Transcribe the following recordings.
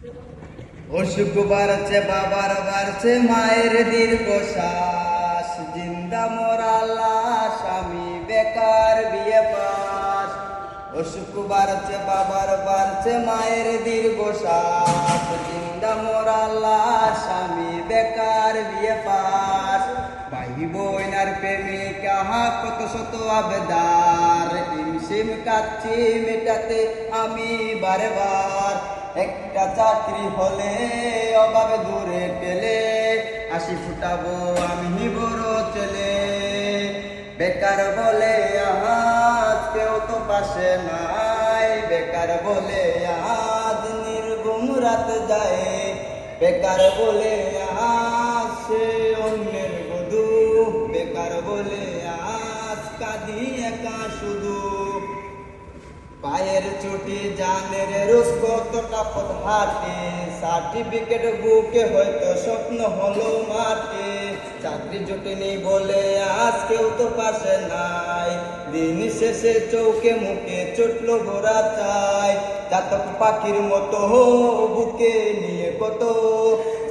অসুখ বাড়ছে বাবার বাড়ছে মায়ের দীর্ঘ শ্বাস, জিন্দা মোরা লাশ আমি বেকার বিয়ে পাস। অসুখ বাড়ছে বাবার বাড়ছে মায়ের দীর্ঘ শ্বাস, জিন্দা মোরা লাশ আমি বেকার বিয়ে পাস। ভাই বোনার প্রেমিক আহা কত শত আবেদার, হিমশিম কাচ্ছি মেটাতে আমি বারে বার। একটা চাকরি হলে অভাবে দূরে পেলে, হাসি ফুটাবো আমি বড় ছেলে। বেকার বলে আজ কেউ তো পাশে নাই, বেকার বলে আজ নির্ঘুম রাত যায়। বেকার বলে আজ সে অন্যের বধূ, বেকার বলে আজ কাঁদি একা শুধু। পায়ের চুটি জানের রোজ কতটা পথ হাঁটে, সার্টিফিকেট বুকে হয়তো স্বপ্ন হলো মাঠে। চাকরি জুটেনি বলে আজ কেউ তো পাশে নাই, দিন শেষে চৌকে মুখে চটলো ভরা চাই। চাতক পাখির মতো বুকে নিয়ে কত,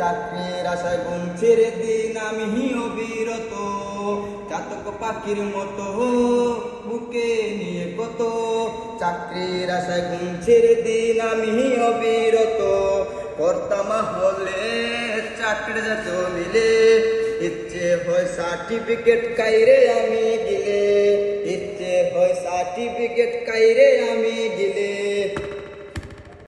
চাকরির আশায় গুনছির দিন আমি অবিরত। চাতক পাখির মতো বুকে নিয়ে কত, চাকরির আশায় গুনছির দিন আমি অবিরত। কর্তাম হলে চাকরি যেত মিলে, ইচ্ছে হয় সার্টিফিকেট কাইরে আমি গিলে, ইচ্ছে হয় সার্টিফিকেট কাইরে আমি গিলে।